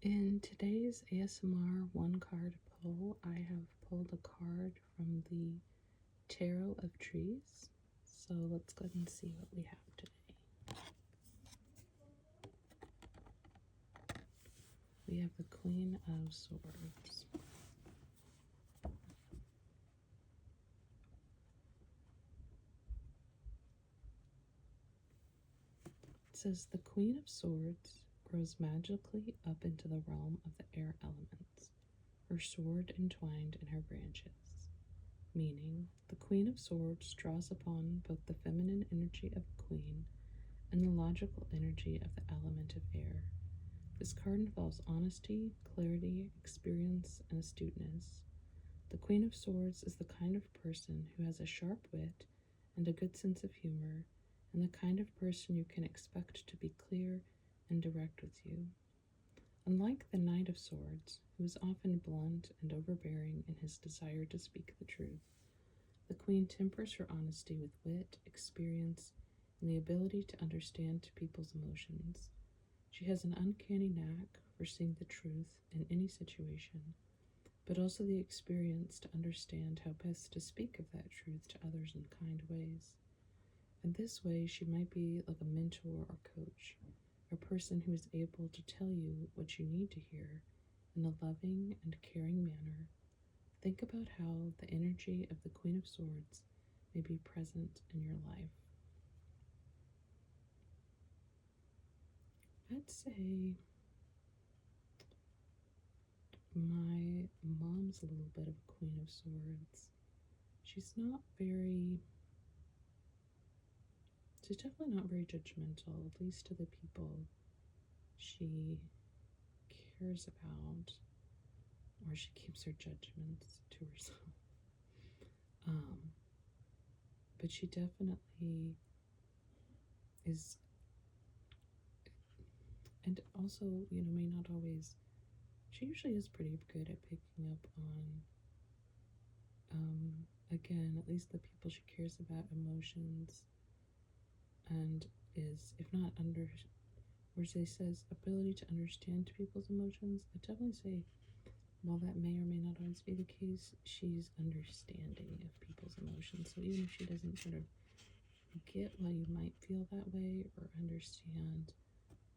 In today's ASMR one card pull, I have pulled a card from the Tarot of Trees. So let's go ahead and see what we have today. We have the Queen of Swords. It says the Queen of Swords grows magically up into the realm of the air elements, her sword entwined in her branches. Meaning, the Queen of Swords draws upon both the feminine energy of a queen and the logical energy of the element of air. This card involves honesty, clarity, experience, and astuteness. The Queen of Swords is the kind of person who has a sharp wit and a good sense of humor, and the kind of person you can expect to be clear and direct with you. Unlike the Knight of Swords, who is often blunt and overbearing in his desire to speak the truth, the Queen tempers her honesty with wit, experience, and the ability to understand people's emotions. She has an uncanny knack for seeing the truth in any situation, but also the experience to understand how best to speak of that truth to others in kind ways. In this way, she might be like a mentor or coach, a person who is able to tell you what you need to hear in a loving and caring manner. Think about how the energy of the Queen of Swords may be present in your life. I'd say my mom's a little bit of a Queen of Swords. She's definitely not very judgmental, at least to the people she cares about, or she keeps her judgments to herself. But she definitely is, and also, may not always, she usually is pretty good at picking up on, again, at least the people she cares about, emotions, and is, if not where she says ability to understand people's emotions, I definitely say, while that may or may not always be the case, she's understanding of people's emotions. So even if she doesn't sort of get why you might feel that way or understand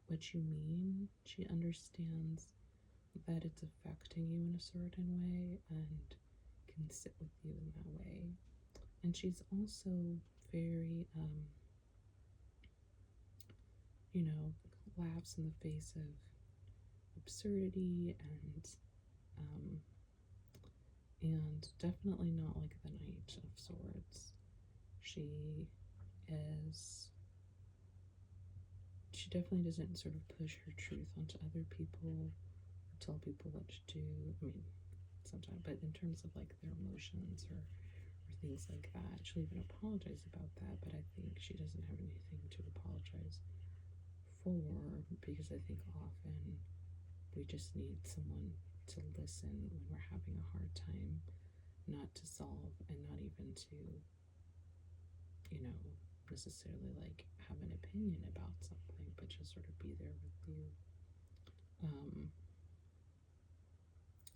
what you mean, she understands that it's affecting you in a certain way and can sit with you in that way. And she's also very, laughs in the face of absurdity and definitely not like the Knight of Swords. Is she definitely doesn't sort of push her truth onto other people or tell people what to do. I mean, sometimes, but in terms of like their emotions or things like that, she'll even apologize about that. But I think she doesn't have anything to apologize for, because I think often we just need someone to listen when we're having a hard time, not to solve and not even to, necessarily like have an opinion about something, but just sort of be there with you.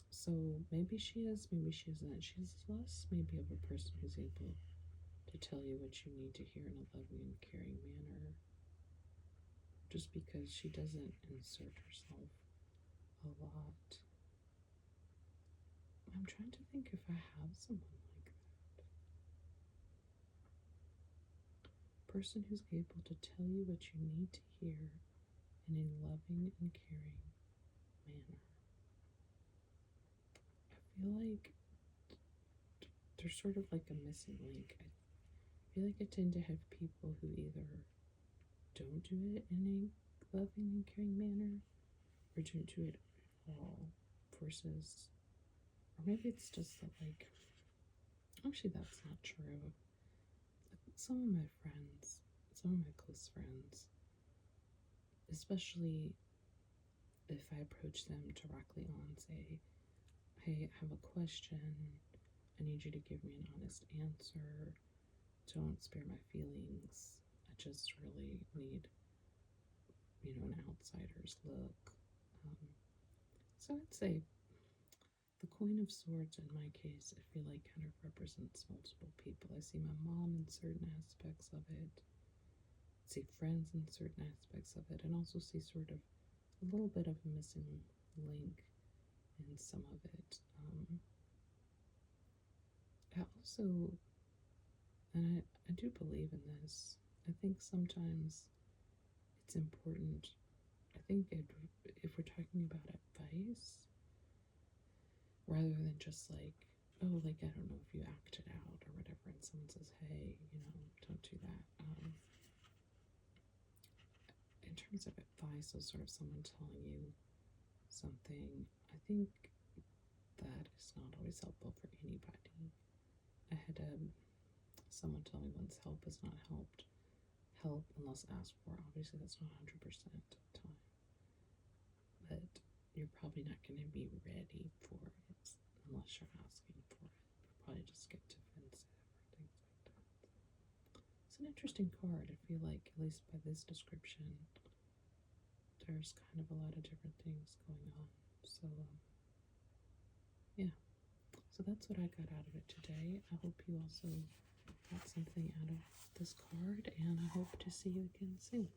So maybe she is, maybe she isn't. She's less maybe of a person who's able to tell you what you need to hear in a loving and caring manner, just because she doesn't insert herself a lot. I'm trying to think if I have someone like that. Person who's able to tell you what you need to hear in a loving and caring manner. I feel like there's sort of like a missing link. I feel like I tend to have people who either don't do it in a loving and caring manner or don't do it at all, versus, or maybe it's just that, like, actually, that's not true. Some of my friends, some of my close friends, especially if I approach them directly on, say, hey, I have a question, I need you to give me an honest answer, don't spare my feelings, I just really need, an outsider's look. So I'd say the Queen of Swords, in my case, I feel like kind of represents multiple people. I see my mom in certain aspects of it, I see friends in certain aspects of it, and also see sort of a little bit of a missing link in some of it. I also, and I do believe in this, I think sometimes it's important. I think if we're talking about advice, rather than just like, oh, like, I don't know if you acted out or whatever, and someone says, hey, don't do that. In terms of advice, or sort of someone telling you something, I think that is not always helpful for anybody. I had someone tell me once help is not help unless asked for. Obviously, that's not 100% of the time, but you're probably not going to be ready for it unless you're asking for it. You'll probably just get defensive or things like that. It's an interesting card. I feel like, at least by this description, there's kind of a lot of different things going on. So, yeah. So that's what I got out of it today. I hope you also got something out of this card, and I hope to see you again soon.